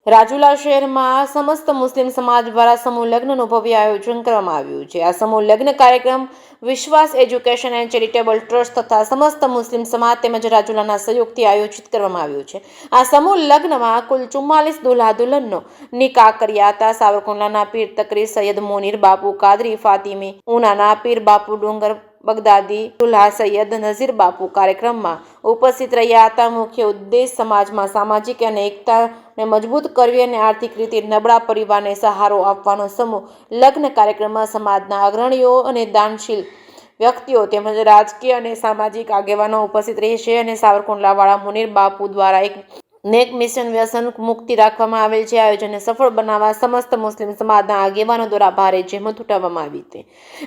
રાજુલા શહેરમાં સમસ્ત મુસ્લિમ સમાજ દ્વારા સમૂહ લગ્નનું ભવ્ય આયોજન કરવામાં આવ્યું છે। આ સમૂહ લગ્ન કાર્યક્રમ વિશ્વાસ એજ્યુકેશન એન્ડ ચેરિટેબલ ટ્રસ્ટ તથા સમસ્ત મુસ્લિમ સમાજ તેમજ રાજુલાના સહયોગથી આયોજિત કરવામાં આવ્યું છે। આ સમૂહ લગ્નમાં કુલ 44 દુલ્હા દુલ્હનનો નિકાહ કર્યા હતા। સાવરકુંડલાના પીર તકરી સૈયદ મોનીર બાપુ કાદરી ફાતિમી, ઉનાના પીર બાપુ ડુંગર બગદાદી, દુલ્હા સૈયદ નઝીર બાપુ કાર્યક્રમમાં ઉપસ્થિત રહ્યા હતા। મુખ્ય ઉદ્દેશ સમાજમાં સામાજિક અને એકતાને મજબૂત કરવી અને આર્થિક રીતે નબળા પરિવારને સહારો આપવાનો સમૂહ લગ્ન કાર્યક્રમમાં સમાજના અગ્રણીઓ અને દાનશીલ વ્યક્તિઓ તેમજ રાજકીય અને સામાજિક આગેવાનો ઉપસ્થિત રહેશે અને સાવરકુંડલાવાળા મુનીર બાપુ દ્વારા એક નેક મિશન વ્યસન મુક્તિ રાખવામાં આવેલ છે। આયોજનને સફળ બનાવવા સમસ્ત મુસ્લિમ સમાજના આગેવાનો દ્વારા ભારે જહેમત ઉઠાવવામાં આવી હતી।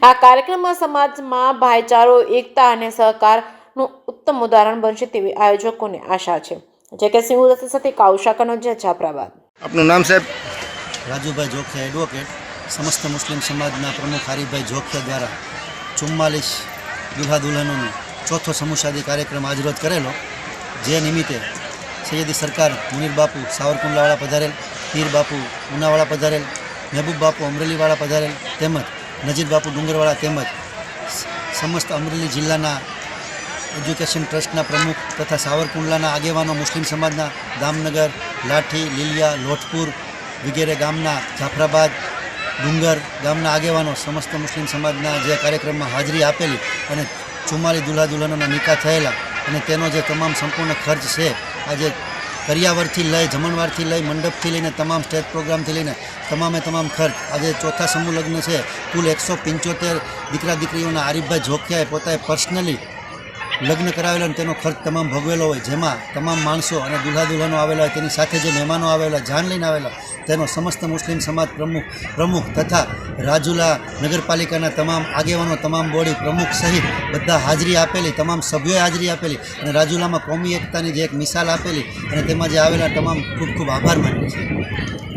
આ કાર્યક્રમમાં સમાજમાં ભાઈચારો, એકતા અને સહકારનું ઉત્તમ ઉદાહરણ બનશે તેવી આયોજકોને આશા છે। જે કે સિંહ સાથે કાઉશાકનો જાફરાબાદ। આપનું નામ સાહેબ? રાજુભાઈ જોખિયા એડવોકેટ, સમસ્ત મુસ્લિમ સમાજના પ્રમુખ હરીભાઈ જોખિયા દ્વારા 44 દુલ્હા દુલ્હનોનો ચોથો સમૂહ શાદી કાર્યક્રમ આજરોજ કરેલો। જે નિમિત્તે સૈયદી સરકાર મુનીર બાપુ સાવરકુંડલાવાળા પધારેલ, પીર બાપુ ઉનાવાળા પધારેલ, મહેબૂબ બાપુ અમરેલીવાળા પધારેલ તેમજ નજીર બાપુ ડુંગરવાળા તેમજ સમસ્ત અમરેલી જિલ્લાના એજ્યુકેશન ટ્રસ્ટના પ્રમુખ તથા સાવરકુંડલાના આગેવાનો, મુસ્લિમ સમાજના દામનગર, લાઠી, લીલિયા, લોટપુર વગેરે ગામના, જાફરાબાદ, ડુંગર ગામના આગેવાનો સમસ્ત મુસ્લિમ સમાજના જે કાર્યક્રમમાં હાજરી આપેલી અને 44 દુલ્હા દુલ્હનોના નિકાહ થયેલા અને તેનો જે તમામ સંપૂર્ણ ખર્ચ છે આજે કરિયાવરથી લઈ, જમણવારથી લઈ, મંડપથી લઈને તમામ સ્ટેજ પ્રોગ્રામથી લઈને તમામ ખર્ચ આજે ચોથા સમૂહ લગ્ન છે। કુલ 175 દીકરા દીકરીઓના આરીફભાઈ જોખિયાએ પોતાએ પર્સનલી લગ્ન કરાવેલા અને તેનો ખર્ચ તમામ ભોગવેલો હોય, જેમાં તમામ માણસો અને દુલ્હા દુલ્હનો આવેલા હોય, તેની સાથે જે મહેમાનો આવેલા, જાન લઈને આવેલા, તેનો સમસ્ત મુસ્લિમ સમાજ પ્રમુખ તથા રાજુલા નગરપાલિકાના તમામ આગેવાનો, તમામ બોડી પ્રમુખ સહિત બધા હાજરી આપેલી, તમામ સભ્યોએ હાજરી આપેલી અને રાજુલામાં કોમી એકતાની જે એક મિસાલ આપેલી અને તેમાં જે આવેલા તમામ ખૂબ ખૂબ આભાર માનીએ છીએ।